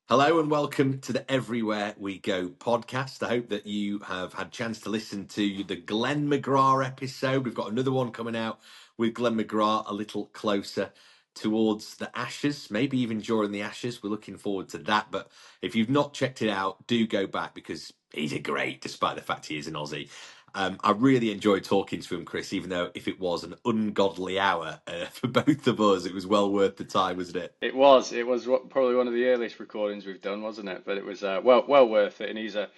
Hello and welcome to the Everywhere We Go podcast. I hope that you have had a chance to listen to the Glenn McGrath episode. We've got another one coming out with Glenn McGrath a little closer towards the Ashes, maybe even during the Ashes. We're looking forward to that. But if you've not checked it out, do go back because he's a great, despite the fact he is an Aussie. I really enjoyed talking to him, Chris, even though if it was an ungodly hour for both of us, it was well worth the time, wasn't it? It was probably one of the earliest recordings we've done, wasn't it? But it was well worth it, and he's a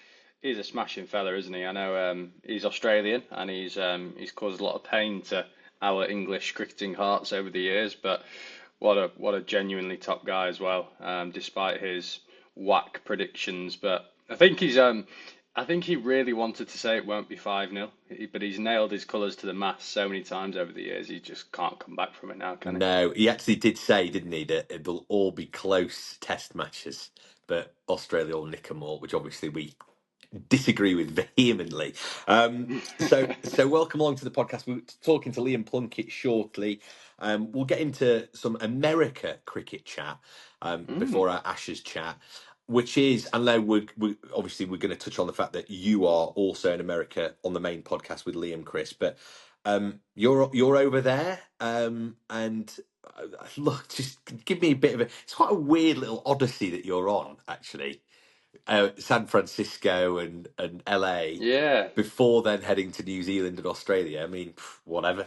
smashing fella, isn't he? I know he's Australian, and he's caused a lot of pain to our English cricketing hearts over the years. But what a genuinely top guy as well, despite his whack predictions. But I think he really wanted to say it won't be 5-0, but he's nailed his colours to the mast so many times over the years. He just can't come back from it now, can he? No, he actually did say, didn't he, that it'll all be close test matches, but Australia will nick them all, which obviously we disagree with vehemently. So welcome along to the podcast. We're talking to Liam Plunkett shortly. We'll get into some America cricket chat Mm. before our Ashes chat, which is, I know we're going to touch on the fact that you are also in America on the main podcast with Liam, Chris, but you're over there, and look, just give me a bit of a. It's quite a weird little odyssey that you're on, actually. San Francisco and LA Yeah, before then heading to New Zealand and Australia. I mean, whatever,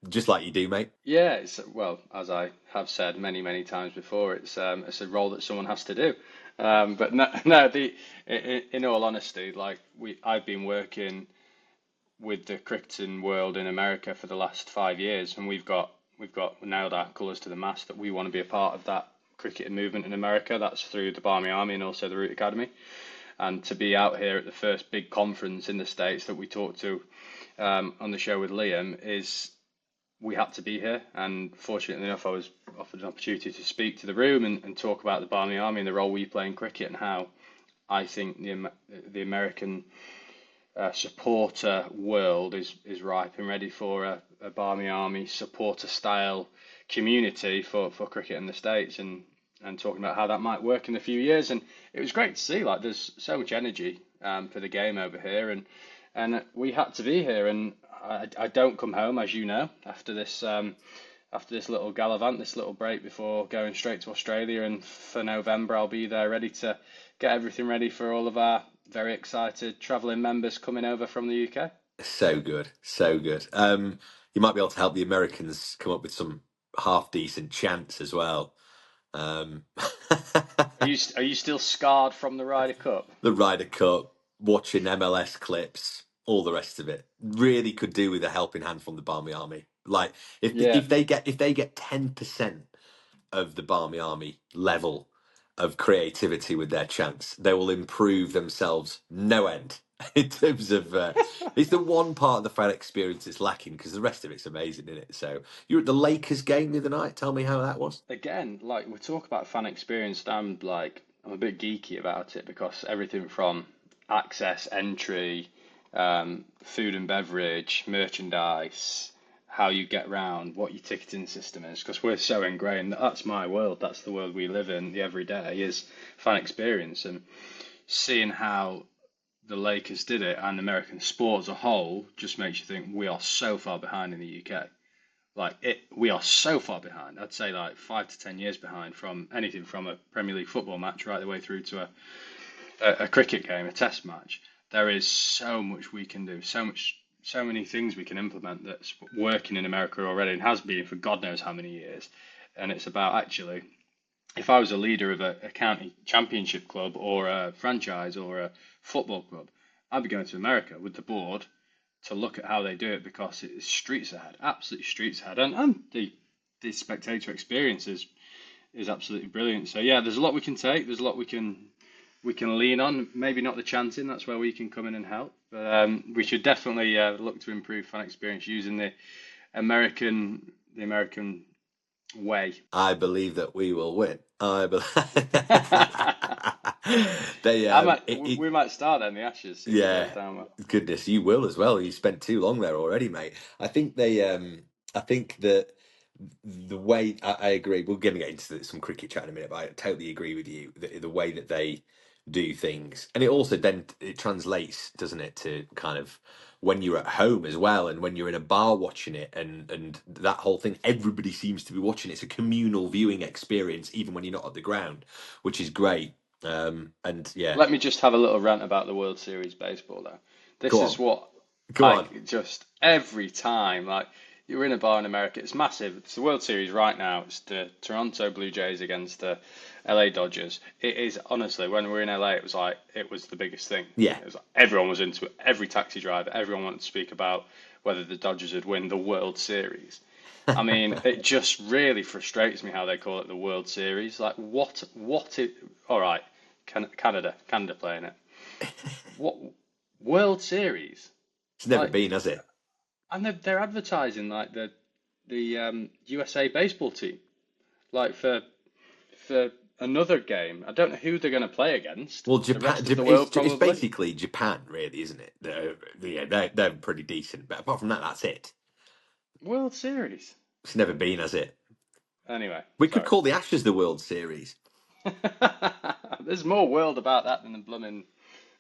just like you do, mate. yeah. Well, as I have said many times before, it's a role that someone has to do. But no, no. In all honesty, I've been working with the cricketing world in America for the last 5 years, and we've got nailed our colours to the mast that we want to be a part of that cricketing movement in America. That's through the Barmy Army and also the Root Academy. And to be out here at the first big conference in the States that we talked to on the show with Liam is we had to be here. And fortunately enough, I was offered an opportunity to speak to the room and talk about the Barmy Army and the role we play in cricket and how I think the American supporter world is ripe and ready for a Barmy Army supporter style community for cricket in the States and talking about how that might work in a few years. And it was great to see there's so much energy for the game over here and we had to be here. And I don't come home, as you know, after this little gallivant, this little break before going straight to Australia. And for November, I'll be there ready to get everything ready for all of our very excited travelling members coming over from the UK. So good, so good. You might be able to help the Americans come up with some half decent chants as well. Um, Are you still scarred from the Ryder Cup? the Ryder Cup, watching MLS clips, all the rest of it. Really could do with a helping hand from the Barmy Army. Like Yeah, if they get 10% of the Barmy Army level of creativity with their chants, they will improve themselves no end. In terms of, it's the one part of the fan experience that's lacking because the rest of it's amazing, isn't it? So you were at the Lakers game the other night. Tell me how that was. again, we talk about fan experience, and I'm a bit geeky about it because everything from access, entry, food and beverage, merchandise, how you get round, what your ticketing system is, because we're so ingrained. That's my world. That's the world we live in. The everyday is fan experience, and seeing how the Lakers did it and American sport as a whole just makes you think we are so far behind in the UK. We are so far behind. I'd say 5 to 10 years behind from anything from a Premier League football match right the way through to a cricket game, a test match. There is so much we can do, so many things we can implement that's working in America already and has been for God knows how many years. And it's about actually, if I was a leader of a county championship club or a franchise or a football club, I'd be going to America with the board to look at how they do it because it's streets ahead, absolutely streets ahead, and the spectator experience is absolutely brilliant. So yeah, there's a lot we can take. There's a lot we can lean on. Maybe not the chanting. That's where we can come in and help. But we should definitely look to improve fan experience using the American way. I believe that we will win. I believe they We might start then the Ashes, see if it yeah, goes down well. goodness, you will as well. You spent too long there already, mate. I think they I think that the way I agree, we're going to get into some cricket chat in a minute, but I totally agree with you. The way that they do things, and it also then it translates, doesn't it, to kind of when you're at home as well, and when you're in a bar watching it, and that whole thing. Everybody seems to be watching. It's a communal viewing experience, even when you're not at the ground, which is great. And yeah, Let me just have a little rant about the World Series baseball though. go This is on, what go I on. just every time like you're in a bar in America, it's massive. It's the World Series right now. It's the Toronto Blue Jays against the LA Dodgers. It is honestly when we were in LA, it was the biggest thing. Yeah, It was like, everyone was into it. Every taxi driver, everyone wanted to speak about whether the Dodgers would win the World Series. I mean, it just really frustrates me how they call it the World Series. Like, all right, Canada playing it. What World Series? it's never Like, been, has it? and they're advertising like the USA baseball team, like for another game. I don't know who they're going to play against. Well, The Japan, rest of the it's world, it's probably. basically Japan, really, isn't it? They're pretty decent, but apart from that, that's it. World Series. It's never been, has it? Anyway, We could sorry. call the Ashes the World Series. There's more world about that than the blooming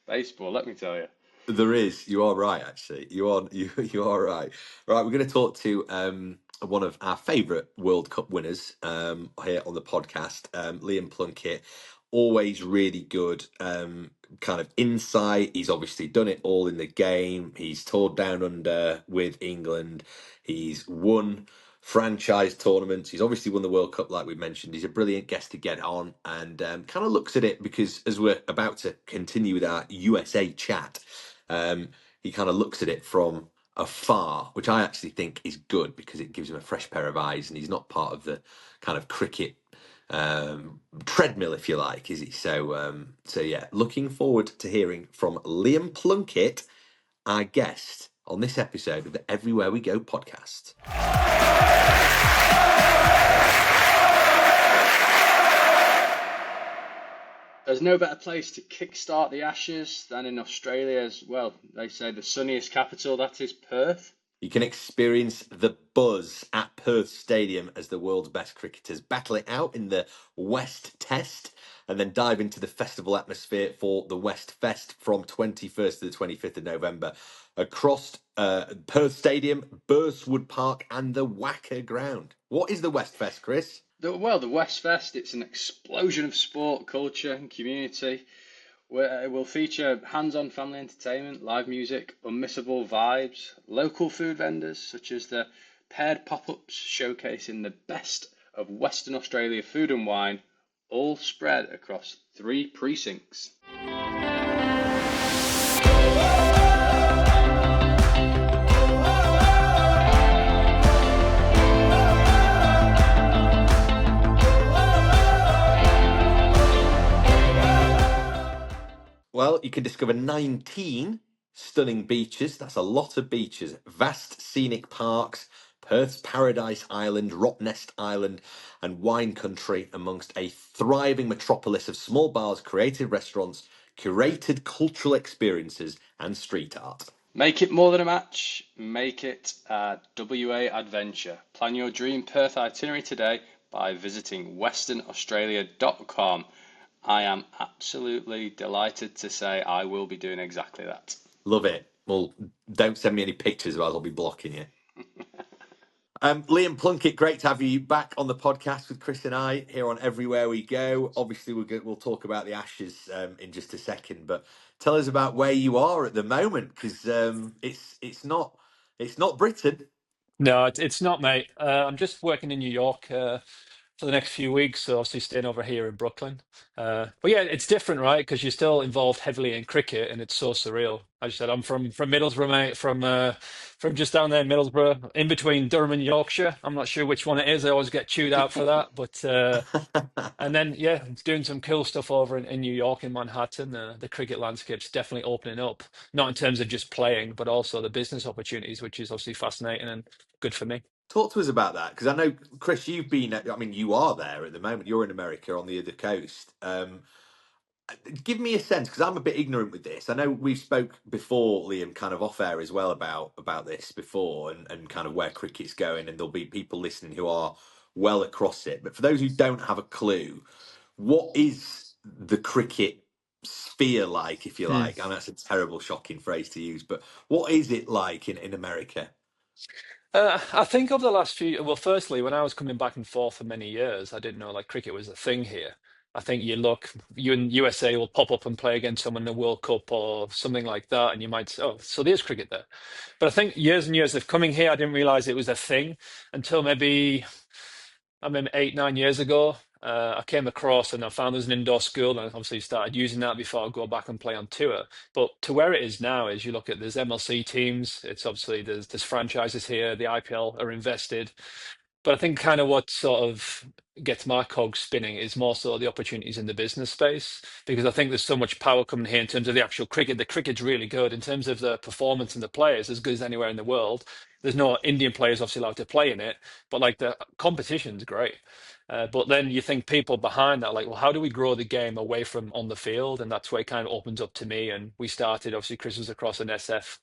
baseball, let me tell you. There is. You are right, actually. You are right. Right, we're going to talk to one of our favourite World Cup winners here on the podcast, Liam Plunkett. Always really good kind of insight. He's obviously done it all in the game. He's toured down under with England. He's won franchise tournaments. He's obviously won the World Cup, like we mentioned. He's a brilliant guest to get on and kind of looks at it because as we're about to continue with our USA chat, he kind of looks at it from afar, which I actually think is good because it gives him a fresh pair of eyes and he's not part of the kind of cricket treadmill, if you like, is he? So yeah, looking forward to hearing from Liam Plunkett, our guest on this episode of the Everywhere We Go podcast. There's no better place to kickstart the Ashes than in Australia as well. They say the sunniest capital, that is Perth. You can experience the buzz at Perth Stadium as the world's best cricketers battle it out in the West Test and then dive into the festival atmosphere for the West Fest from 21st to the 25th of November across Perth Stadium, Burswood Park and the Wacker Ground. What is the West Fest, Chris? The West Fest, it's an explosion of sport, culture, and community. Where it will feature hands-on family entertainment, live music, unmissable vibes, local food vendors such as the paired pop-ups showcasing the best of Western Australia food and wine, all spread across 3 precincts. Well, you can discover 19 stunning beaches. That's a lot of beaches. Vast scenic parks, Perth's Paradise Island, Rottnest Island, and wine country amongst a thriving metropolis of small bars, creative restaurants, curated cultural experiences, and street art. Make it more than a match, make it a WA adventure. Plan your dream Perth itinerary today by visiting westernaustralia.com. I am absolutely delighted to say I will be doing exactly that. Love it. Well, don't send me any pictures, otherwise I'll be blocking you. Liam Plunkett, great to have you back on the podcast with Chris and I here on Everywhere We Go. Obviously, we'll talk about the Ashes in just a second, but tell us about where you are at the moment because it's not Britain. No, it's not, mate. I'm just working in New York for the next few weeks, so obviously staying over here in Brooklyn. But yeah, it's different, right? Because you're still involved heavily in cricket, and it's so surreal. As you said, I'm from Middlesbrough, mate. From just down there in Middlesbrough, in between Durham and Yorkshire. I'm not sure which one it is. I always get chewed out for that, but. And then, yeah, doing some cool stuff over in New York, in Manhattan. The cricket landscape's definitely opening up, not in terms of just playing, but also the business opportunities, which is obviously fascinating and good for me. Talk to us about that because I know, Chris, you've been. I mean, you are there at the moment. You're in America on the other coast. Give me a sense, because I'm a bit ignorant with this. I know we spoke before, Liam, kind of off air as well about this before, and kind of where cricket's going, and there'll be people listening who are well across it. But for those who don't have a clue, what is the cricket sphere like, if you Hmm. like? And that's a terrible, shocking phrase to use, but what is it like in America? I think over the last few, well, firstly, when I was coming back and forth for many years, I didn't know like cricket was a thing here. I think you in USA will pop up and play against someone in the World Cup or something like that, and you might say, oh, so there's cricket there. But I think years and years of coming here, I didn't realize it was a thing until maybe, I mean, 8, 9 years ago. I came across and I found there's an indoor school, and I obviously started using that before I go back and play on tour. But to where it is now is you look at there's MLC teams. It's obviously there's franchises here. The IPL are invested. But I think kind of what sort of gets my cogs spinning is more so the opportunities in the business space, because I think there's so much power coming here in terms of the actual cricket. The cricket's really good in terms of the performance and the players, as good as anywhere in the world. There's no Indian players obviously allowed to play in it, but like the competition's great. But then you think people behind that, like, well, how do we grow the game away from on the field? And that's where it kind of opens up to me. And we started, obviously, Chris was across an SF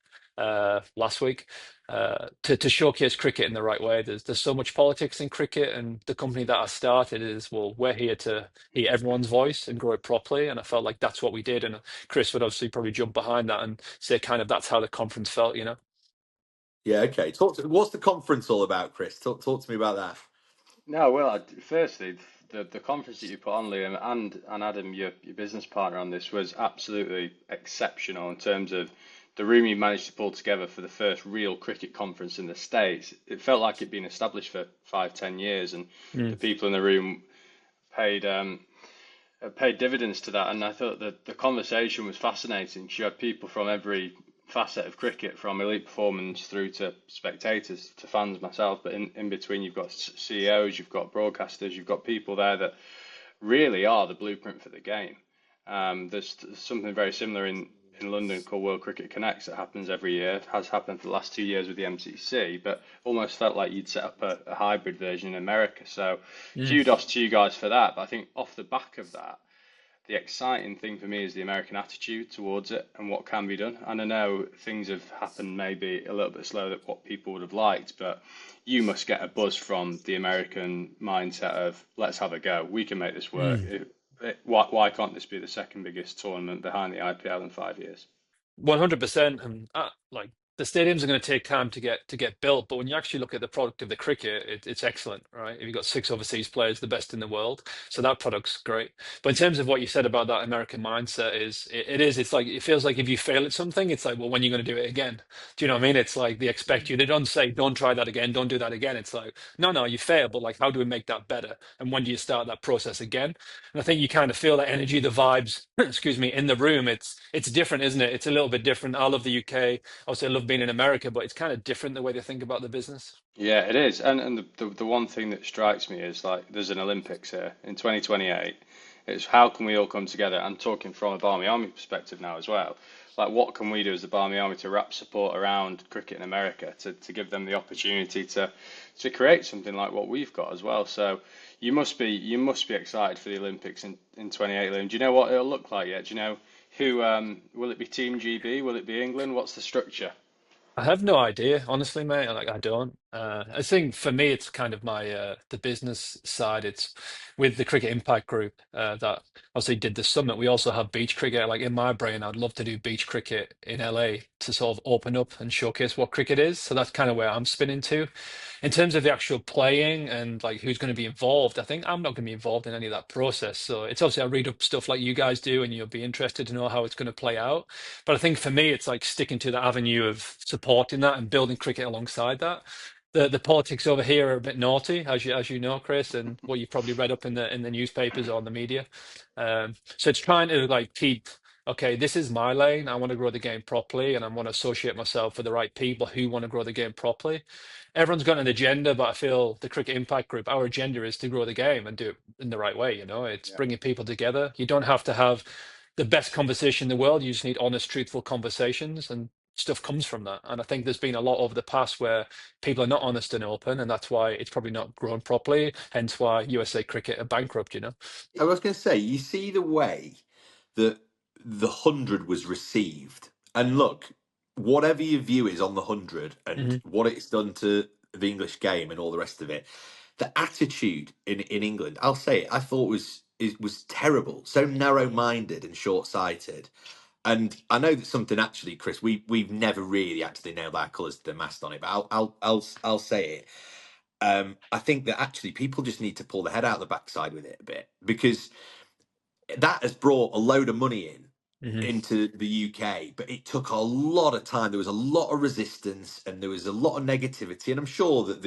last week to showcase cricket in the right way. There's so much politics in cricket, and the company that I started is, well, we're here to hear everyone's voice and grow it properly. And I felt like that's what we did. And Chris would obviously probably jump behind that and say kind of that's how the conference felt, you know? Yeah, okay. What's the conference all about, Chris? Talk to me about that. No, well, firstly, the conference that you put on, Liam, and Adam, your business partner on this, was absolutely exceptional in terms of the room you managed to pull together for the first real cricket conference in the States. It felt like it'd been established for 5, 10 years, and the Mm. people in the room paid paid dividends to that. And I thought that the conversation was fascinating. You had people from every facet of cricket, from elite performance through to spectators, to fans, myself. But in between, you've got CEOs, you've got broadcasters, you've got people there that really are the blueprint for the game. There's something very similar in London called World Cricket Connects that happens every year. It has happened for the last 2 years with the MCC, but almost felt like you'd set up a hybrid version in America. So Mm. kudos to you guys for that. But I think off the back of that, the exciting thing for me is the American attitude towards it and what can be done. And I know things have happened maybe a little bit slower than what people would have liked, but you must get a buzz from the American mindset of let's have a go. We can make this work. Mm. Why can't this be the second biggest tournament behind the IPL in 5 years? 100%. And like the stadiums are going to take time to get built, but when you actually look at the product of the cricket, it's excellent, right? If you've got six overseas players, the best in the world, so that product's great. But in terms of what you said about that American mindset, it's like it feels like if you fail at something, it's like, well, when are you going to do it again? Do you know what I mean? It's like they expect you. They don't say, don't try that again, don't do that again. It's like, no, no, you failed, but like, how do we make that better? And when do you start that process again? And I think you kind of feel that energy, the vibes, excuse me, in the room. It's different, isn't it? It's a little bit different. I love the UK. Obviously, I love being in America, but it's kind of different the way they think about the business. Yeah, it is. And the one thing that strikes me is like there's an Olympics here in 2028. It's how can we all come together? I'm talking from a Barmy Army perspective now as well. Like what can we do as the Barmy Army to wrap support around cricket in America to give them the opportunity to create something like what we've got as well. So you must be excited for the Olympics in 28, Liam. Do you know what it'll look like yet? Do you know who will it be Team GB? Will it be England? What's the structure? I have no idea, honestly, mate. Like, I don't. I think for me, it's kind of my the business side. It's with the Cricket Impact Group that obviously did the summit. We also have beach cricket. Like in my brain, I'd love to do beach cricket in LA to sort of open up and showcase what cricket is. So that's kind of where I'm spinning to. In terms of the actual playing and like who's going to be involved, I think I'm not going to be involved in any of that process. So it's obviously I read up stuff like you guys do, and you'll be interested to know how it's going to play out. But I think for me, it's like sticking to the avenue of supporting that and building cricket alongside that. The politics over here are a bit naughty, as you know, Chris, and what you've probably read up in the newspapers or in the media. So it's trying to like keep, okay, this is my lane. I want to grow the game properly, and I want to associate myself with the right people who want to grow the game properly. Everyone's got an agenda, but I feel the Cricket Impact Group, our agenda is to grow the game and do it in the right way. You know, it's Yeah. bringing people together. You don't have to have the best conversation in the world. You just need honest, truthful conversations, and stuff comes from that. And I think there's been a lot over the past where people are not honest and open, and that's why it's probably not grown properly. Hence why USA Cricket are bankrupt. You know. I was going to say, you see the way that the 100 was received. And look, whatever your view is on the 100 and Hmm. what it's done to the English game and all the rest of it, the attitude in England, I'll say it, I thought was terrible, so narrow-minded and short-sighted. And I know that something actually, Chris, we've never really actually nailed our colours to the mast on it, but I'll say it. I think that actually people just need to pull their head out the backside with it a bit, because that has brought a load of money Hmm. into the UK, but it took a lot of time. There was a lot of resistance and there was a lot of negativity. And I'm sure that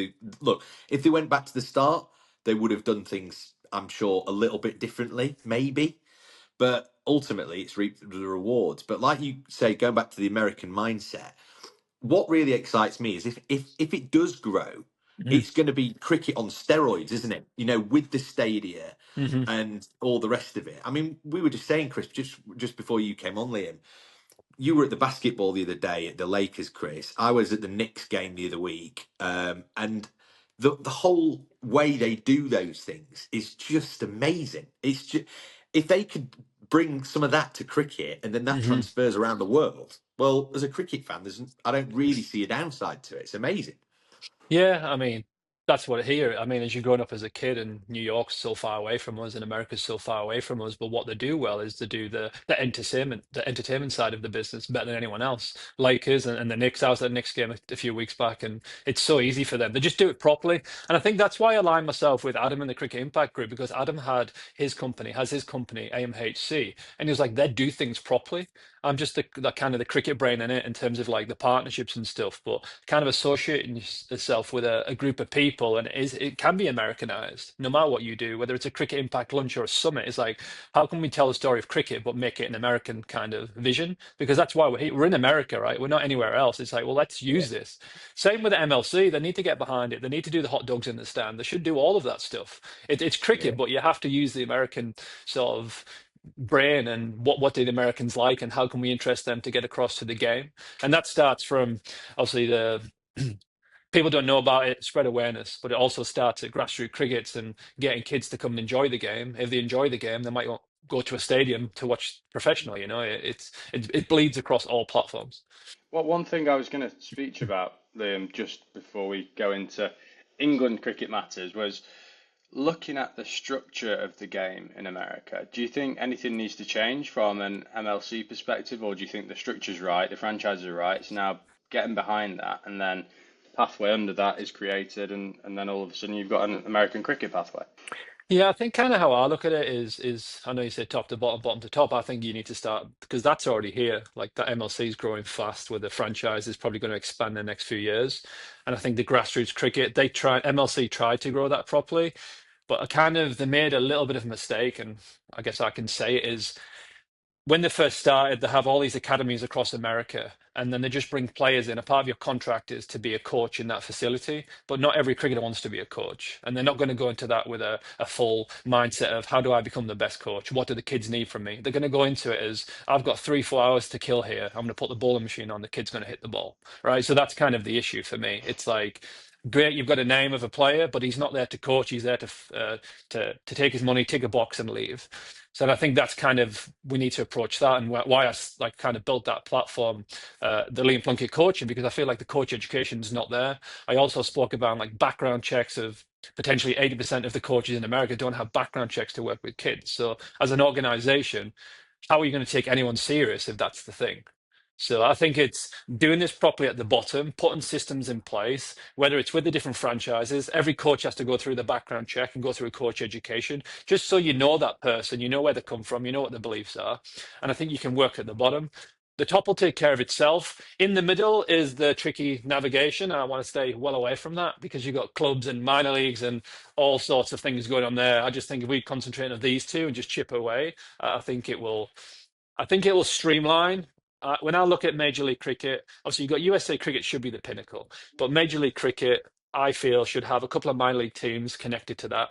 if they went back to the start, they would have done things, I'm sure, a little bit differently, maybe. But ultimately, it's reaped the rewards. But like you say, going back to the American mindset, what really excites me is if it does grow, Hmm. it's going to be cricket on steroids, isn't it? You know, with the stadia Hmm. and all the rest of it. I mean, we were just saying, Chris, just before you came on, Liam, you were at the basketball the other day at the Lakers, Chris. I was at the Knicks game the other week, and the whole way they do those things is just amazing. It's just, if they could bring some of that to cricket, and then that Hmm. transfers around the world. Well, as a cricket fan, I don't really see a downside to it. It's amazing. Yeah, I mean, that's what here. I mean, as you're growing up as a kid, and New York's so far away from us, and America's so far away from us, but what they do well is to do the entertainment side of the business better than anyone else. Lakers and the Knicks. I was at the Knicks game a few weeks back, and it's so easy for them. They just do it properly, and I think that's why I align myself with Adam in the Cricket Impact Group, because Adam has his company AMHC, and he was like, they do things properly. I'm just the kind of the cricket brain in it in terms of like the partnerships and stuff, but kind of associating yourself with a group of people, and it can be Americanized no matter what you do, whether it's a cricket impact lunch or a summit. It's like, how can we tell the story of cricket but make it an American kind of vision? Because that's why we're here. We're in America, right? We're not anywhere else. It's like, well, let's Yeah, use this. Same with the MLC. They need to get behind it. They need to do the hot dogs in the stand. They should do all of that stuff. It's yeah, cricket, but you have to use the American sort of brain, and what did Americans like, and how can we interest them to get across to the game? And that starts from obviously the people don't know about it, spread awareness, but it also starts at grassroots crickets and getting kids to come and enjoy the game. If they enjoy the game, they might go to a stadium to watch professional. It bleeds across all platforms. Well, one thing I was going to speak to you about, Liam, just before we go into England cricket matters, was looking at the structure of the game in America. Do you think anything needs to change from an MLC perspective, or do you think the structure's right, the franchises are right? It's now getting behind that, and then the pathway under that is created, and then all of a sudden you've got an American cricket pathway. Yeah, I think kind of how I look at it is I know you said top to bottom, bottom to top. I think you need to start because that's already here. Like that MLC is growing fast, where the franchise is probably going to expand in the next few years. And I think the grassroots cricket, MLC tried to grow that properly, but they made a little bit of a mistake, and I guess I can say it is when they first started, they have all these academies across America, and then they just bring players in. A part of your contract is to be a coach in that facility, but not every cricketer wants to be a coach. And they're not going to go into that with a full mindset of how do I become the best coach? What do the kids need from me? They're going to go into it as I've got 3, 4 hours to kill here. I'm going to put the bowling machine on. The kid's going to hit the ball, right? So that's kind of the issue for me. It's like, great, you've got a name of a player, but he's not there to coach. He's there to take his money, tick a box, and leave. So I think that's kind of we need to approach that, and why like kind of built that platform, the Liam Plunkett coaching, because I feel like the coach education is not there. I also spoke about like background checks of potentially 80% of the coaches in America don't have background checks to work with kids. So as an organization, how are you going to take anyone serious if that's the thing? So I think it's doing this properly at the bottom, putting systems in place, whether it's with the different franchises. Every coach has to go through the background check and go through a coach education, just so you know that person, you know where they come from, you know what their beliefs are. And I think you can work at the bottom. The top will take care of itself. In the middle is the tricky navigation. And I want to stay well away from that because you've got clubs and minor leagues and all sorts of things going on there. I just think if we concentrate on these two and just chip away, I think it will streamline. When I look at Major League Cricket, obviously you've got USA Cricket should be the pinnacle, but Major League Cricket, I feel, should have a couple of minor league teams connected to that.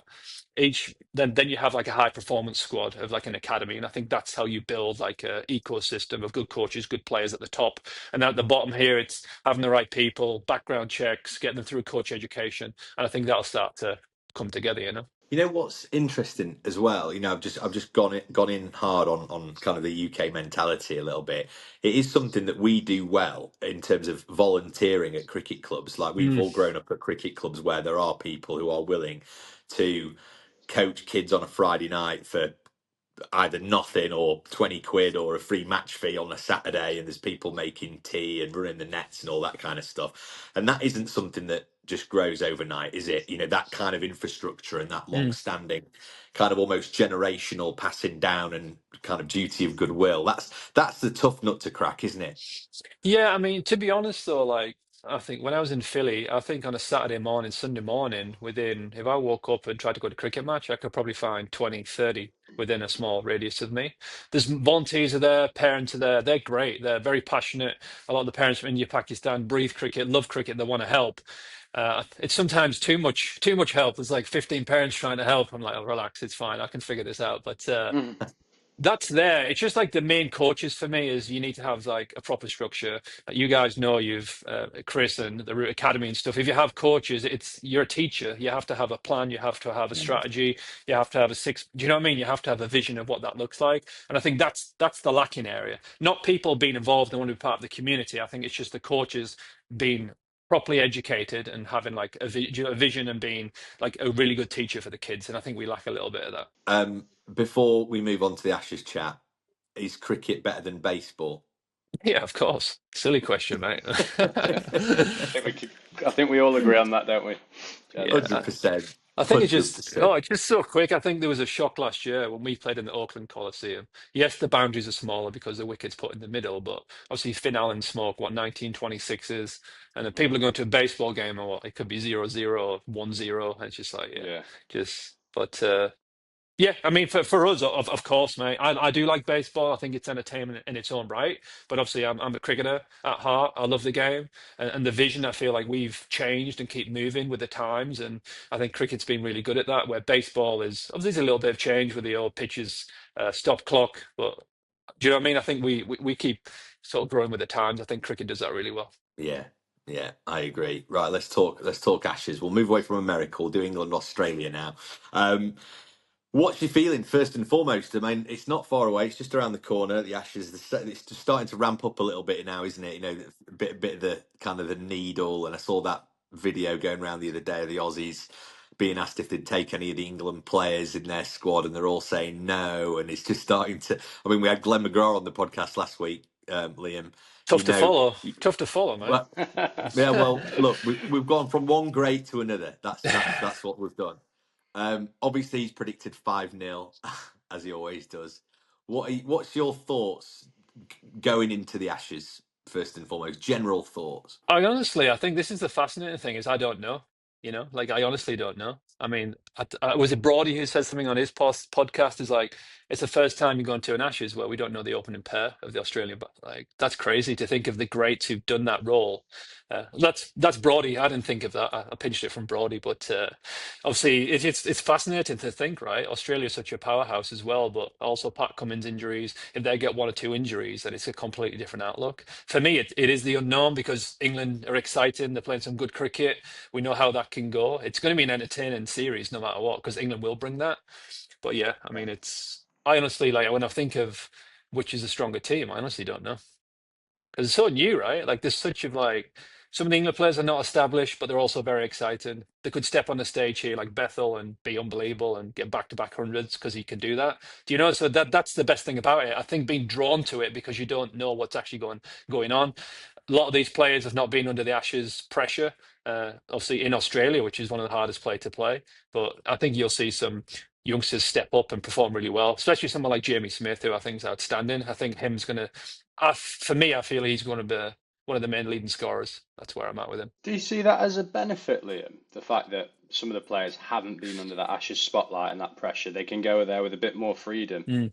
Then you have like a high performance squad of like an academy, and I think that's how you build like a ecosystem of good coaches, good players at the top, and at the bottom here, it's having the right people, background checks, getting them through coach education, and I think that'll start to come together. You know what's interesting as well? I've just gone in hard on kind of the UK mentality a little bit. It is something that we do well in terms of volunteering at cricket clubs. Like we've Mm. all grown up at cricket clubs where there are people who are willing to coach kids on a Friday night for either nothing or 20 quid or a free match fee on a Saturday, and there's people making tea and running the nets and all that kind of stuff. And that isn't something that just grows overnight, is it? That kind of infrastructure and that long Mm. standing kind of almost generational passing down and kind of duty of goodwill. That's the tough nut to crack, isn't it? Yeah, I mean, to be honest though, like I think when I was in Philly, I think on a Saturday morning, Sunday morning, within if I woke up and tried to go to a cricket match, I could probably find 20, 30 within a small radius of me. There's volunteers are there, parents are there, they're great, they're very passionate. A lot of the parents from India, Pakistan breathe cricket, love cricket, they want to help. It's sometimes too much help. There's like 15 parents trying to help. I'm like, oh, relax, it's fine, I can figure this out. But Mm. that's there. It's just like the main coaches for me is you need to have like a proper structure. You guys know you've Chris and the Root Academy and stuff. If you have coaches, it's you're a teacher. You have to have a plan. You have to have a strategy. You have to have a six. Do you know what I mean? You have to have a vision of what that looks like. And I think that's the lacking area. Not people being involved and want to be part of the community. I think it's just the coaches being properly educated and having like a vision and being like a really good teacher for the kids. And I think we lack a little bit of that. Before we move on to the Ashes chat, is cricket better than baseball? Yeah, of course. Silly question, mate. I think we all agree on that, don't we? Yeah, Gents? 100%. I think oh, 100%. it's just so quick. I think there was a shock last year when we played in the Auckland Coliseum. Yes, the boundaries are smaller because the wicket's put in the middle, but obviously Finn Allen smoke, what, 1926s, and then people are going to a baseball game and what, it could be 0-0 or 1-0. And it's just like, yeah, Yeah. but yeah, I mean, for us, of course, mate. I do like baseball. I think it's entertainment in its own right. But obviously, I'm a cricketer at heart. I love the game and the vision. I feel like we've changed and keep moving with the times. And I think cricket's been really good at that. Where baseball is obviously there's a little bit of change with the old pitches, stop clock. But do you know what I mean? I think we keep sort of growing with the times. I think cricket does that really well. Yeah, yeah, I agree. Right, let's talk Ashes. We'll move away from America. We'll do England, Australia now. Um, what's your feeling first and foremost? I mean, it's not far away. It's just around the corner. The Ashes. It's just starting to ramp up a little bit now, isn't it? A bit of the kind of the needle. And I saw that video going around the other day of the Aussies being asked if they'd take any of the England players in their squad, and they're all saying no. And it's just starting to. I mean, we had Glenn McGrath on the podcast last week, Liam. You Tough to know, follow. Tough to follow, mate. well, yeah, well, look, we've gone from one great to another. That's what we've done. Obviously, he's predicted 5-0, as he always does. What's your thoughts going into the Ashes, first and foremost? General thoughts. I think this is the fascinating thing is I don't know. You know, like I honestly don't know. I mean, was it Brody who said something on his podcast? Is like it's the first time you're going to an Ashes where we don't know the opening pair of the Australian. But like that's crazy to think of the greats who've done that role. That's Brody. I didn't think of that. I pinched it from Brody, but obviously it's fascinating to think, right? Australia's such a powerhouse as well, but also Pat Cummins injuries. If they get one or two injuries, then it's a completely different outlook. For me, it is the unknown because England are exciting. They're playing some good cricket. We know how that can go. It's going to be an entertaining series no matter what because England will bring that. But yeah, I mean, I honestly like when I think of which is a stronger team, I honestly don't know because it's so new, right? Like there's such of like some of the England players are not established, but they're also very exciting. They could step on the stage here like Bethel and be unbelievable and get back-to-back hundreds because he can do that. Do you know? So that's the best thing about it. I think being drawn to it because you don't know what's actually going on. A lot of these players have not been under the Ashes pressure. Obviously in Australia, which is one of the hardest play to play. But I think you'll see some youngsters step up and perform really well, especially someone like Jamie Smith, who I think is outstanding. I think him's going to for me, I feel he's going to be one of the main leading scorers. That's where I'm at with him. Do you see that as a benefit, Liam? The fact that some of the players haven't been under that Ashes spotlight and that pressure, they can go there with a bit more freedom. Mm.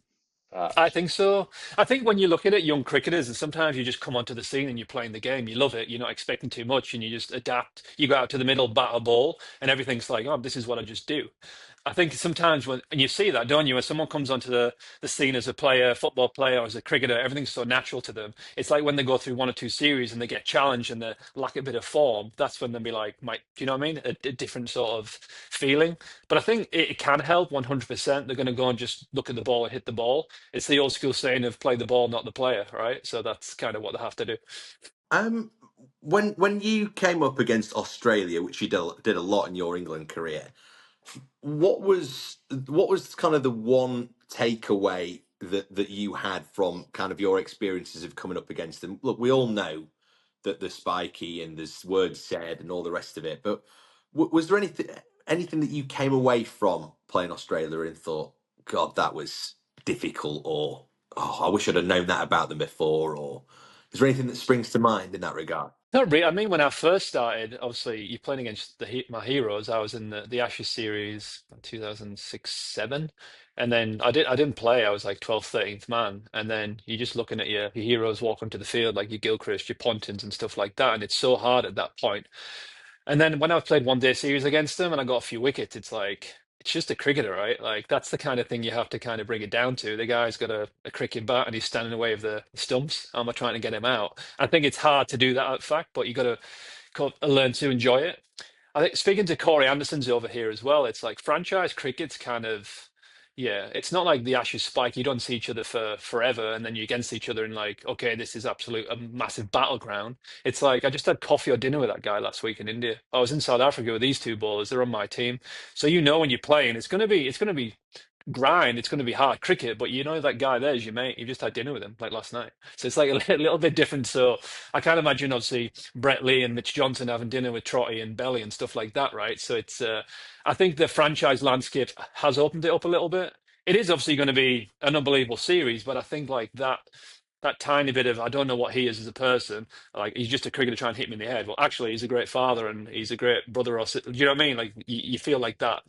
I think so. I think when you look at it, young cricketers, and sometimes you just come onto the scene and you're playing the game, you love it, you're not expecting too much, and you just adapt. You go out to the middle, bat a ball, and everything's like, oh, this is what I just do. I think sometimes when, and you see that, don't you? When someone comes onto the scene as a player, football player, or as a cricketer, everything's so natural to them. It's like when they go through one or two series and they get challenged and they lack a bit of form, that's when they'll be like, might, do you know what I mean? A different sort of feeling. But I think it can help 100%. They're going to go and just look at the ball and hit the ball. It's the old school saying of play the ball, not the player, right? So that's kind of what they have to do. Um, when you came up against Australia, which you did a lot in your England career, what was kind of the one takeaway that you had from kind of your experiences of coming up against them? Look, we all know that the spiky and there's words said and all the rest of it, but was there anything that you came away from playing Australia and thought, God, that was difficult, or oh, I wish I'd have known that about them before, or is there anything that springs to mind in that regard? Not really. I mean, when I first started, obviously you're playing against my heroes. I was in the Ashes series in 2006, 7. And then I didn't play. I was like 12th, 13th man. And then you're just looking at your heroes walk onto the field, like your Gilchrist, your Pontins and stuff like that. And it's so hard at that point. And then when I've played one day series against them and I got a few wickets, it's like it's just a cricketer, right? Like that's the kind of thing you have to kind of bring it down to. The guy's got a cricket bat and he's standing in the way of the stumps. How am I trying to get him out? I think it's hard to do that at fact, but you got to learn to enjoy it. I think speaking to Corey Anderson's over here as well, it's like franchise cricket's kind of, yeah, it's not like the Ashes spike. You don't see each other for forever, and then you're against each other and like, okay, this is absolute a massive battleground. It's like I just had coffee or dinner with that guy last week in India. I was in South Africa with these two bowlers. They're on my team, so you know when you're playing, it's gonna be grind. It's going to be hard cricket, but you know that guy there is your mate. You just had dinner with him like last night, so it's like a little bit different. So I can't imagine obviously Brett Lee and Mitch Johnson having dinner with Trotty and Belly and stuff like that, right? So it's I think the franchise landscape has opened it up a little bit. It is obviously going to be an unbelievable series, but I think like that tiny bit of I don't know what he is as a person. Like he's just a cricketer trying to hit me in the head. Well, actually, he's a great father and he's a great brother. Or you know what I mean? Like you feel like that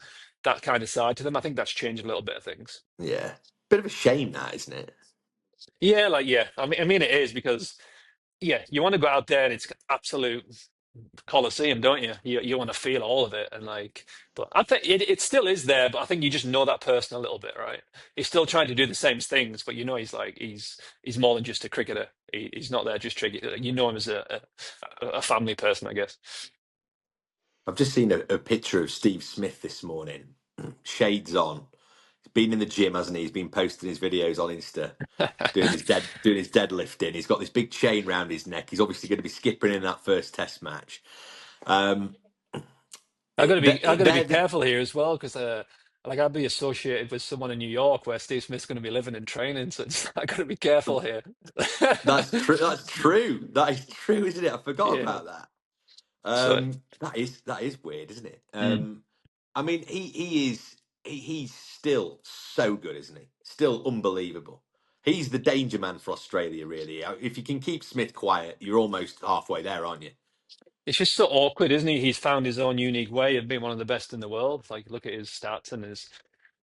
kind of side to them. I think that's changed a little bit of things. Yeah, bit of a shame that, isn't it? Yeah, like yeah. I mean it is because yeah, you want to go out there and it's absolute coliseum, don't you? You want to feel all of it and like. But I think it still is there. But I think you just know that person a little bit, right? He's still trying to do the same things, but you know he's like he's more than just a cricketer. He's not there just cricket. You know him as a family person, I guess. I've just seen a picture of Steve Smith this morning, shades on. He's been in the gym, hasn't he? He's been posting his videos on Insta, doing his deadlifting. He's got this big chain round his neck. He's obviously going to be skipping in that first Test match. Um, I got to be they're the, careful here as well because like I'd be associated with someone in New York where Steve Smith's going to be living and training, so I got to be careful here. that's true. That's true. That is true, isn't it? I forgot Yeah. about that. So. That is weird, isn't it? Mm. I mean, he's still so good, isn't he? Still unbelievable. He's the danger man for Australia, really. If you can keep Smith quiet, you're almost halfway there, aren't you? It's just so awkward, isn't he? He's found his own unique way of being one of the best in the world. Like, look at his stats and his,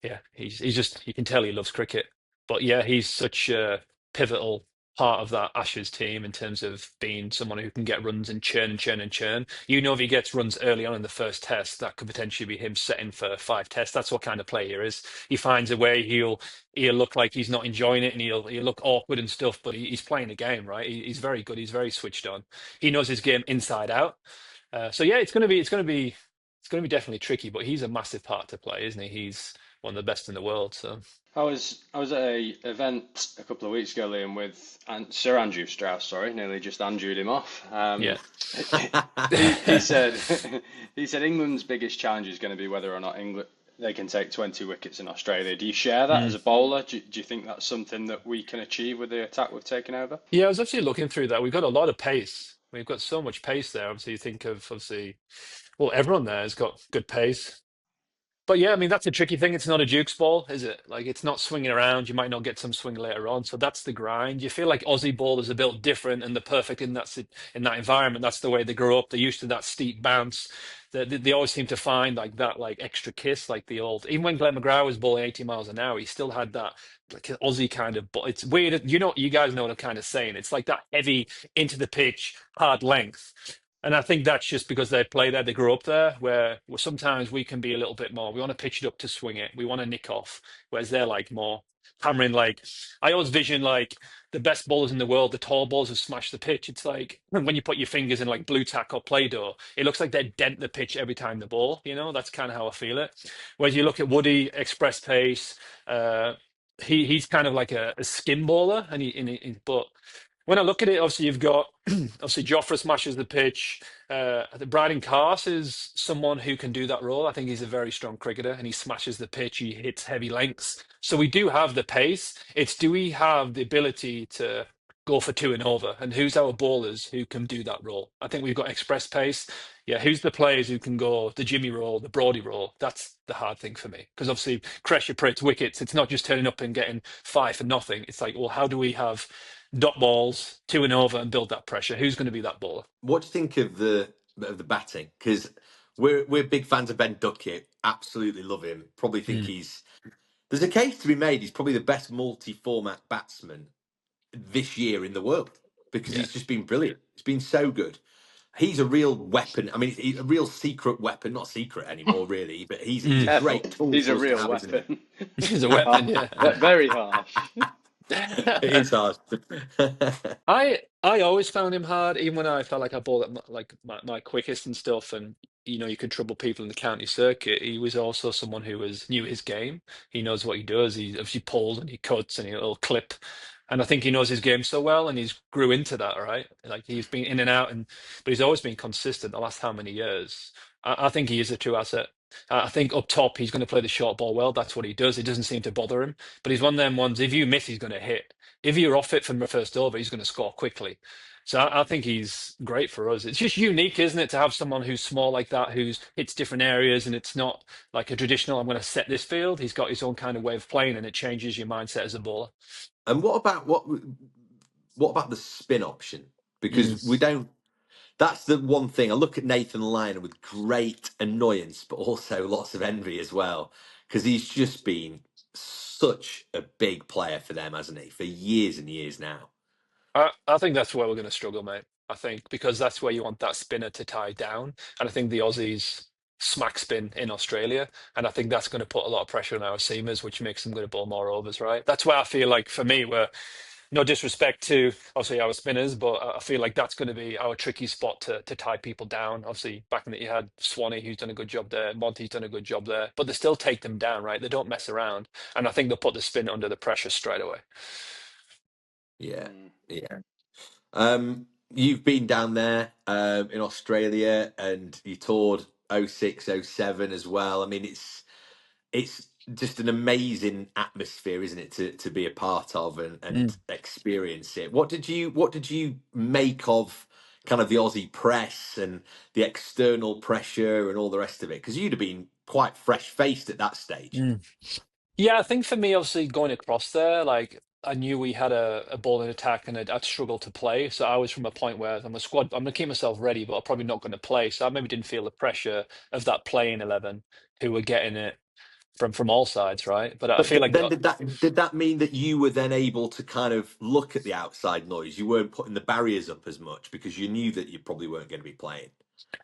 yeah, he's just, you can tell he loves cricket. But yeah, he's such a pivotal part of that Ashes team in terms of being someone who can get runs and churn and churn and churn. You know, if he gets runs early on in the first test, that could potentially be him setting for 5 tests. That's what kind of player he is. He finds a way, he'll look like he's not enjoying it and he'll look awkward and stuff, but he's playing the game, right? He's very good. He's very switched on. He knows his game inside out. So yeah, it's going to be definitely tricky, but he's a massive part to play, isn't he? He's one of the best in the world. So I was at a event a couple of weeks ago, Liam, with Sir Andrew Strauss. Sorry, nearly just Andrewed him off. yeah. He said he said England's biggest challenge is going to be whether or not England they can take 20 wickets in Australia. Do you share that as Mm. a bowler? Do you think that's something that we can achieve with the attack we've taken over? Yeah, I was actually looking through that. We've got a lot of pace. We've got so much pace there. Obviously, you think of obviously, well, everyone there has got good pace. But yeah, I mean, that's a tricky thing. It's not a Duke's ball, is it? Like, it's not swinging around. You might not get some swing later on. So that's the grind. You feel like Aussie ballers are built different and they're perfect in in that environment. That's the way they grow up. They're used to that steep bounce. They always seem to find like that like extra kiss, like the old. Even when Glenn McGrath was bowling 80 miles an hour, he still had that like an Aussie kind of. But it's weird. You guys know what I'm kind of saying. It's like that heavy into the pitch, hard length. And I think that's just because they play there, they grew up there, where sometimes we can be a little bit more. We want to pitch it up to swing it. We want to nick off, whereas they're like more hammering. Like I always vision like the best bowlers in the world, the tall bowlers who smash the pitch. It's like when you put your fingers in like blue tack or Play-Doh, it looks like they dent the pitch every time the ball. That's kind of how I feel it. Whereas you look at Woody, express pace, uh, he's kind of like a skin bowler, but when I look at it, obviously you've got obviously Joffre smashes the pitch. I think Brydon Cast is someone who can do that role. I think he's a very strong cricketer and he smashes the pitch. He hits heavy lengths. So we do have the pace. It's do we have the ability to go for two and over? And who's our bowlers who can do that role? I think we've got express pace. Yeah, who's the players who can go the Jimmy roll, the Brody roll? That's the hard thing for me because obviously pressure Pritz wickets. It's not just turning up and getting five for nothing. It's like, well, how do we have dot balls, two and over, and build that pressure? Who's going to be that bowler? What do you think of the batting? Because we're big fans of Ben Duckett. Absolutely love him. Probably think Mm. he's there's a case to be made. He's probably the best multi-format batsman this year in the world because Yeah. he's just been brilliant. He's been so good. He's a real weapon. I mean, he's a real secret weapon. Not secret anymore, really, but he's a Mm. great Careful, tool he's for a us to real have, isn't he? weapon. He's a weapon, yeah. Very harsh. It is hard. I always found him hard, even when I felt like I bowled at my quickest and stuff, and you could trouble people in the county circuit. He was also someone who was knew his game. He knows what he does. He obviously pulls and he cuts and he'll clip, and I think he knows his game so well, and he's grew into that, right? Like he's been in and out, but he's always been consistent. The last how many years? I think he is a true asset. I think up top he's going to play the short ball well. That's what he does. It doesn't seem to bother him. But he's one of them ones. If you miss, he's going to hit. If you're off it from the first over, he's going to score quickly. So I think he's great for us. It's just unique, isn't it, to have someone who's small like that, who's hits different areas, and it's not like a traditional, I'm going to set this field. He's got his own kind of way of playing, and it changes your mindset as a bowler. And what about the spin option? Because we Mm. don't. That's the one thing. I look at Nathan Lyon with great annoyance, but also lots of envy as well, because he's just been such a big player for them, hasn't he, for years and years now. I think that's where we're going to struggle, mate. I think because that's where you want that spinner to tie down. And I think the Aussies smack spin in Australia. And I think that's going to put a lot of pressure on our seamers, which makes them going to bowl more overs, right? That's where I feel like for me, we're no disrespect to obviously our spinners, but I feel like that's going to be our tricky spot to tie people down. Obviously, back in that you had Swanee, who's done a good job there, Monty's done a good job there, but they still take them down, right? They don't mess around. And I think they'll put the spin under the pressure straight away. Yeah, Mm. yeah. You've been down there in Australia, and you toured 06, 07 as well. I mean, it's just an amazing atmosphere, isn't it, to be a part of and experience it. What did you make of kind of the Aussie press and the external pressure and all the rest of it? Because you'd have been quite fresh faced at that stage. Mm. Yeah, I think for me, obviously going across there, like I knew we had a bowling attack and I'd struggled to play. So I was from a point where I'm a squad, I'm gonna keep myself ready, but I'm probably not going to play. So I maybe didn't feel the pressure of that playing 11 who were getting it from all sides, right? But I But feel like then did that mean that you were then able to kind of look at the outside noise? You weren't putting the barriers up as much because you knew that you probably weren't going to be playing.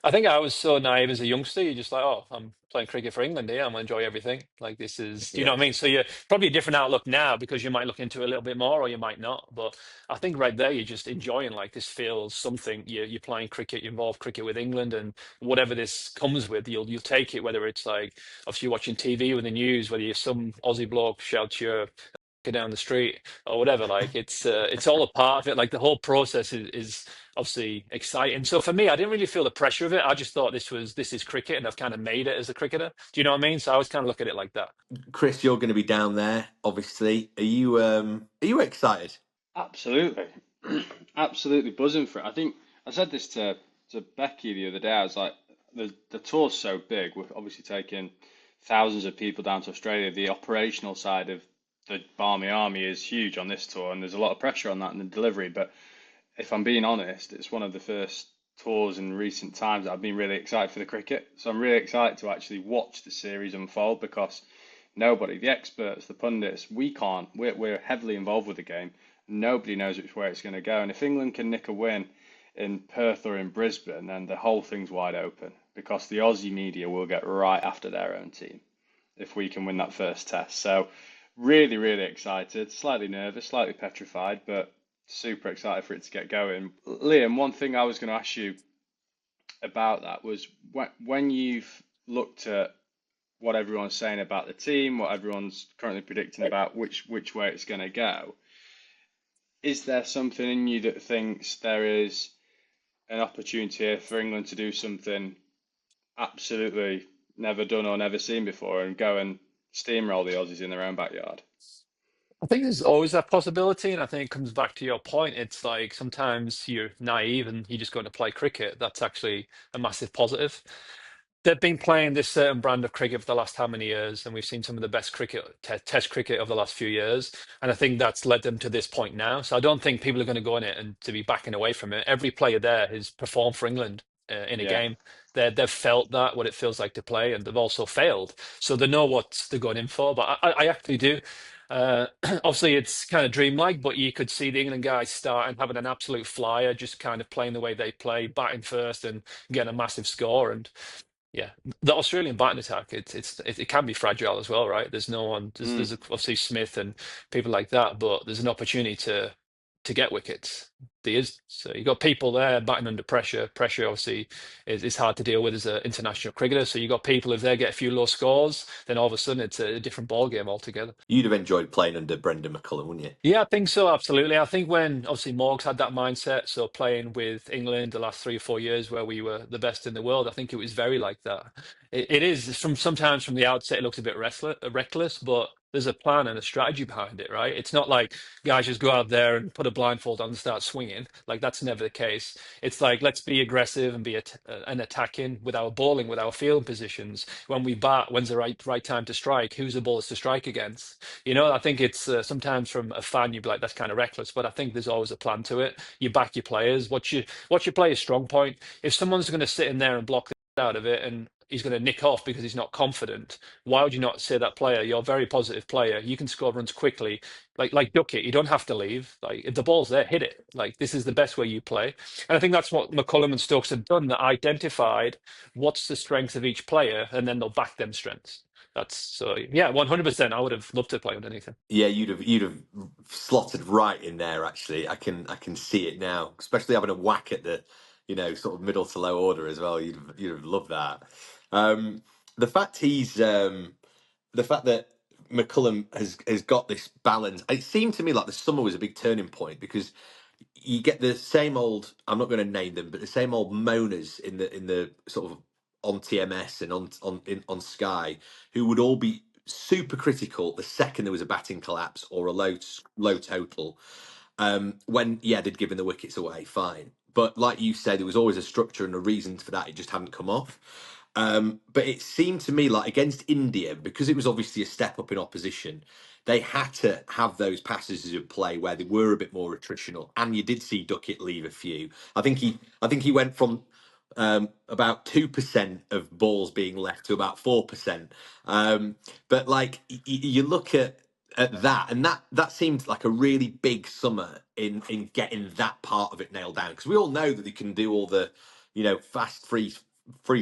I think I was so naive as a youngster. You're just like, oh, I'm playing cricket for England here. I'm gonna enjoy everything. Like this is, do you know Yeah. what I mean? So you're probably a different outlook now because you might look into it a little bit more or you might not. But I think right there, you're just enjoying like this feels something. You're playing cricket, you involve cricket with England, and whatever this comes with, you'll take it. Whether it's like obviously you're watching TV with the news, whether you're some Aussie bloke shouts your down the street or whatever. Like it's all a part of it. Like the whole process is obviously exciting. So for me, I didn't really feel the pressure of it. I just thought this is cricket, and I've kind of made it as a cricketer. Do you know what I mean? So I always kind of look at it like that. Chris, you're going to be down there, obviously. Are you excited? Absolutely, absolutely buzzing for it. I think I said this to Becky the other day. I was like, the tour's so big. We're obviously taking thousands of people down to Australia. The operational side of the Barmy Army is huge on this tour, and there's a lot of pressure on that in the delivery. But if I'm being honest, it's one of the first tours in recent times that I've been really excited for the cricket. So I'm really excited to actually watch the series unfold because nobody, the experts, the pundits, we can't. We're heavily involved with the game. Nobody knows which way it's going to go. And if England can nick a win in Perth or in Brisbane, then the whole thing's wide open because the Aussie media will get right after their own team if we can win that first test. So really, really excited, slightly nervous, slightly petrified, but super excited for it to get going. Liam, one thing I was going to ask you about that was when you've looked at what everyone's saying about the team, what everyone's currently predicting about which way it's going to go, is there something in you that thinks there is an opportunity here for England to do something absolutely never done or never seen before and go and steamroll the Aussies in their own backyard? I think there's always that possibility, and I think it comes back to your point. It's like sometimes you're naive and you're just going to play cricket. That's actually a massive positive. They've been playing this certain brand of cricket for the last how many years, and we've seen some of the best cricket, test cricket of the last few years, and I think that's led them to this point now. So I don't think people are going to go in it and to be backing away from it. Every player there has performed for England in a Yeah. game. They've felt that what it feels like to play, and they've also failed, so they know what they're going in for. But I actually do. Obviously, it's kind of dreamlike, but you could see the England guys start and having an absolute flyer, just kind of playing the way they play, batting first and getting a massive score. And yeah, the Australian batting attack, it can be fragile as well, right? There's no one, Mm. there's obviously Smith and people like that, but there's an opportunity to get wickets. There is. So you got people there batting under pressure. Pressure obviously is hard to deal with as an international cricketer. So you got people, if they get a few low scores, then all of a sudden it's a different ball game altogether. You'd have enjoyed playing under Brendan McCullum, wouldn't you? Yeah, I think so, absolutely. I think when obviously Morgs had that mindset, so playing with England the last 3 or 4 years where we were the best in the world, I think it was very like that. It is from sometimes from the outset it looks a bit reckless, but there's a plan and a strategy behind it, right? It's not like guys just go out there and put a blindfold on and start swinging. Like that's never the case. It's like let's be aggressive and be and attacking with our bowling, with our field positions. When we bat, when's the right time to strike? Who's the bowlers to strike against? I think it's sometimes from a fan you'd be like, that's kind of reckless, but I think there's always a plan to it. You back your players. What's your player's strong point? If someone's going to sit in there and block the out of it and he's going to nick off because he's not confident, why would you not say that player? You're a very positive player. You can score runs quickly. Like duck it. You don't have to leave. Like if the ball's there, hit it. Like this is the best way you play. And I think that's what McCullum and Stokes have done. That identified what's the strength of each player, and then they'll back them strengths. That's so yeah, 100%. I would have loved to play underneath him. Yeah, you'd have slotted right in there. Actually, I can see it now, especially having a whack at the, sort of middle to low order as well. You'd have loved that. Um, the fact the fact that McCullum has got this balance. It seemed to me like the summer was a big turning point because you get the same old. I'm not going to name them, but the same old moaners in the sort of on TMS and on Sky, who would all be super critical the second there was a batting collapse or a low total. When they'd given the wickets away, fine. But like you said, there was always a structure and a reason for that. It just hadn't come off. But it seemed to me like against India, because it was obviously a step up in opposition, they had to have those passages of play where they were a bit more attritional, and you did see Duckett leave a few. I think he went from about 2% of balls being left to about 4%. But like you look at that, and that seemed like a really big summer in getting that part of it nailed down, because we all know that they can do all the fast free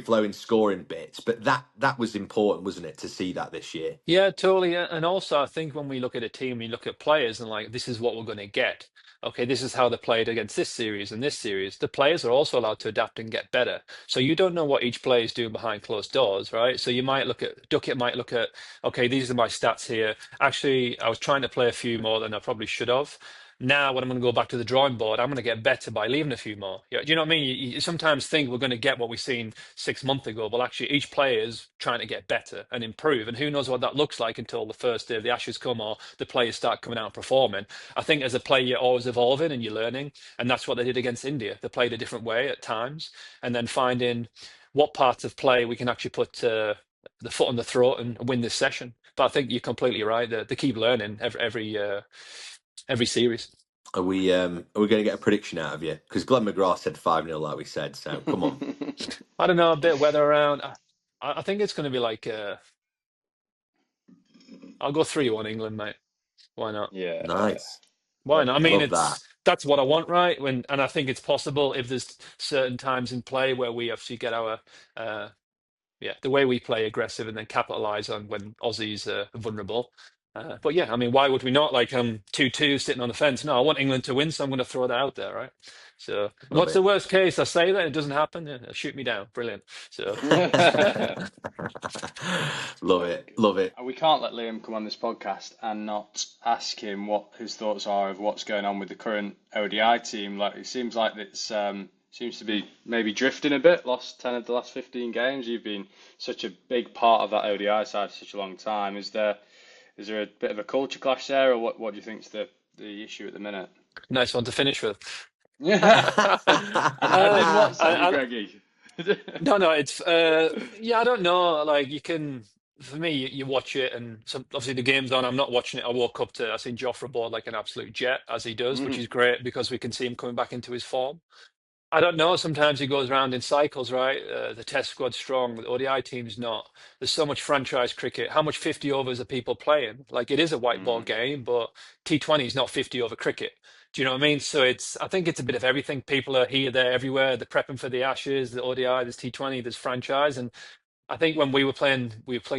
flowing scoring bits, but that was important, wasn't it, to see that this year? Yeah, totally. And also, I think when we look at a team, we look at players and like, this is what we're going to get. Okay, this is how they played against this series and this series. The players are also allowed to adapt and get better. So you don't know what each player is doing behind closed doors, right? So you might look at Duckett might look at, okay, these are my stats here. Actually, I was trying to play a few more than I probably should have. Now, when I'm going to go back to the drawing board, I'm going to get better by leaving a few more. Yeah, do you know what I mean? You sometimes think we're going to get what we've seen 6 months ago, but actually, each player is trying to get better and improve. And who knows what that looks like until the first day of the Ashes come or the players start coming out and performing. I think as a player, you're always evolving and you're learning. And that's what they did against India. They played a different way at times and then finding what parts of play we can actually put the foot on the throat and win this session. But I think you're completely right. They keep learning every series. Are we going to get a prediction out of you? Because Glenn McGrath said 5-0, like we said. So come on. I don't know, a bit of weather around. I think it's going to be like I'll go 3-1 England, mate. Why not? Yeah. Nice. Why not? I mean, Love that. that's what I want, right? And I think it's possible if there's certain times in play where we actually get our uh, the way we play aggressive and then capitalize on when Aussies are vulnerable. But yeah, I mean, why would we not? Like 2-2 sitting on the fence. No, I want England to win, so I'm going to throw that out there, right? So, Love what's the it. worst case? I say that it doesn't happen. Shoot me down. Brilliant. So, Love it. Love it. We can't let Liam come on this podcast and not ask him what his thoughts are of what's going on with the current ODI team. Like it seems like it's seems to be maybe drifting a bit. Lost 10 of the last 15 games. You've been such a big part of that ODI side for such a long time. Is there a bit of a culture clash there, or what do you think's the issue at the minute? nice one to finish with. As in what, sorry, I, Greggy? no, it's yeah, I don't know. Like you can, for me, you watch it, and some, obviously the game's on. I'm not watching it. I woke up to I seen Joffre board like an absolute jet as he does, which is great because we can see him coming back into his form. I don't know. Sometimes he goes around in cycles, right? The Test squad's strong, the ODI team's not. There's so much franchise cricket. How much 50 overs are people playing? Like it is a white ball game, but T20 is not 50 over cricket. Do you know what I mean? So I think it's a bit of everything. People are here, there, everywhere. They're prepping for the Ashes, the ODI, there's T20, there's franchise, and I think when we were playing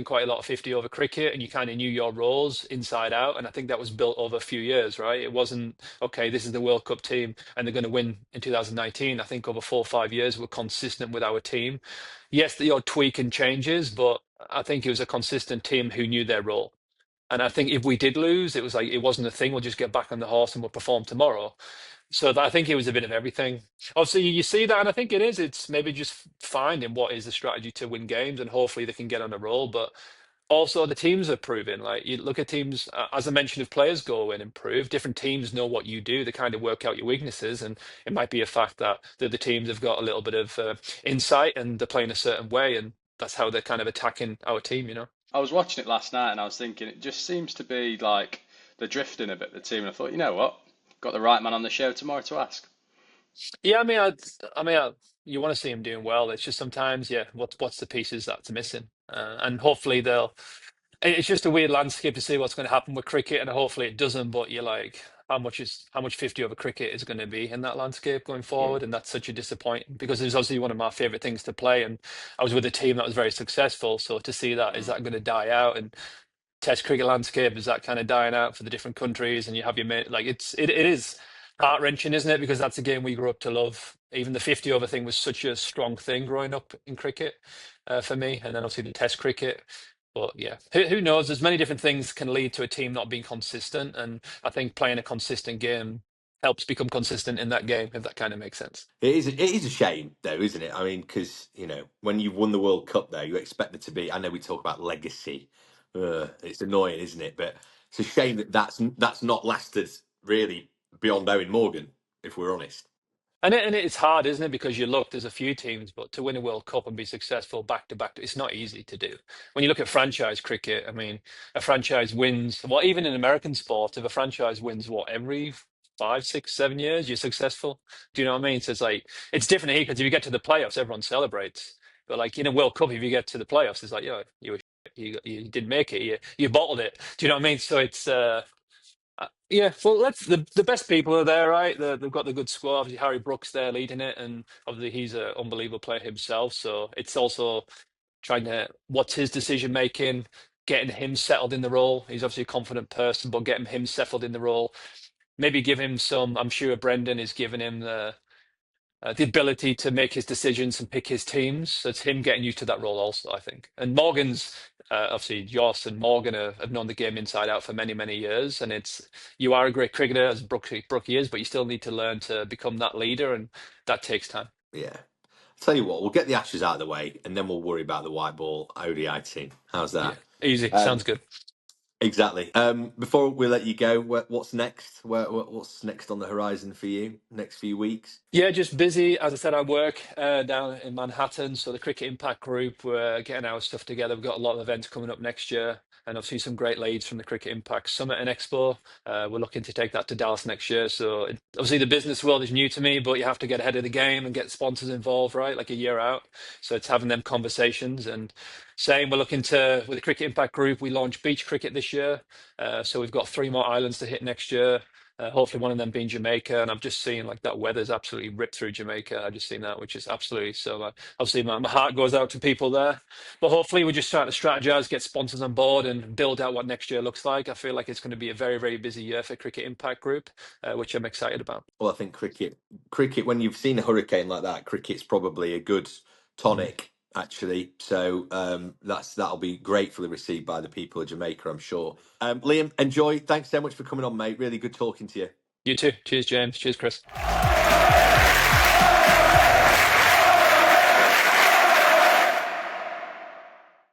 quite a lot of 50 over cricket and you kind of knew your roles inside out. And I think that was built over a few years, right? It wasn't, okay, this is the World Cup team and they're going to win in 2019. I think over 4 or 5 years, we're consistent with our team. Yes, the odd tweak and changes, but I think it was a consistent team who knew their role. And I think if we did lose, it was like, it wasn't a thing. We'll just get back on the horse and we'll perform tomorrow. So I think it was a bit of everything. Obviously, you see that, and I think it is. It's maybe just finding what is the strategy to win games, and hopefully they can get on a roll. But also, the teams are proving. Like you look at teams, as I mentioned, if players go and improve, different teams know what you do. They kind of work out your weaknesses, and it might be a fact that the teams have got a little bit of insight and they're playing a certain way, and that's how they're kind of attacking our team. I was watching it last night and I was thinking it just seems to be like they're drifting a bit, the team. And I thought, you know what? Got the right man on the show tomorrow to ask. Yeah, you want to see him doing well. It's just sometimes, yeah, what's the pieces that's missing, and hopefully they'll. It's just a weird landscape to see what's going to happen with cricket, and hopefully it doesn't. But you're like, how much 50 over cricket is going to be in that landscape going forward, and that's such a disappointment because it's obviously one of my favorite things to play, and I was with a team that was very successful. So to see that, is that going to die out? And Test cricket landscape is that kind of dying out for the different countries, and you have your mate like it is heart wrenching, isn't it? Because that's a game we grew up to love. Even the 50 over thing was such a strong thing growing up in cricket for me, and then obviously the Test cricket. But yeah, who knows? There's many different things can lead to a team not being consistent, and I think playing a consistent game helps become consistent in that game, if that kind of makes sense. It is a shame, though, isn't it? I mean, because, when you've won the World Cup, though, you expect it to be. I know we talk about legacy. It's annoying, isn't it? But it's a shame that that's not lasted really beyond Owen Morgan, if we're honest. And it's hard, isn't it? Because you look, there's a few teams, but to win a World Cup and be successful back to back, it's not easy to do. When you look at franchise cricket, I mean, a franchise wins, well, even in American sport, if a franchise wins, what, every 5, 6, 7 years, you're successful. Do you know what I mean? So it's like, it's different here because if you get to the playoffs, everyone celebrates. But like in a World Cup, if you get to the playoffs, it's like, you didn't make it, you bottled it. Do you know what I mean? So yeah, well, the best people are there, right? They've got the good squad. Obviously, Harry Brook's there leading it, and obviously he's an unbelievable player himself. So it's also trying to what's his decision making, getting him settled in the role. He's obviously a confident person, but getting him settled in the role. Maybe give him some. I'm sure Brendan is giving him the ability to make his decisions and pick his teams. So it's him getting used to that role also, I think. And Morgan's obviously Joss and Morgan have known the game inside out for many, many years. And you are a great cricketer as Brookie is, but you still need to learn to become that leader, and that takes time. Yeah. Tell you what, we'll get the Ashes out of the way, and then we'll worry about the white ball ODI team. How's Yeah, that? easy. Sounds Um, good. Exactly. Before we let you go, what's next? What's next on the horizon for you? Next few weeks? Yeah, just busy. As I said, I work down in Manhattan. So the Cricket Impact Group, we're getting our stuff together. We've got a lot of events coming up next year, and obviously some great leads from the Cricket Impact Summit and Expo. We're looking to take that to Dallas next year. So obviously the business world is new to me, but you have to get ahead of the game and get sponsors involved, right? Like a year out. So it's having them conversations and saying we're looking to, with the Cricket Impact Group, we launch beach cricket this year. So we've got 3 more islands to hit next year. Hopefully one of them being Jamaica, and I've just seen like that weather's absolutely ripped through Jamaica. I've just seen that, which is absolutely so. Obviously, my heart goes out to people there, but hopefully we're just trying to strategize, get sponsors on board, and build out what next year looks like. I feel like it's going to be a very, very busy year for Cricket Impact Group, which I'm excited about. Well, I think cricket. When you've seen a hurricane like that, cricket's probably a good Mhm. tonic, actually. So that'll be gratefully received by the people of Jamaica, I'm sure. Liam, enjoy. Thanks so much for coming on, mate. Really good talking to you. You too. Cheers, James. Cheers, Chris.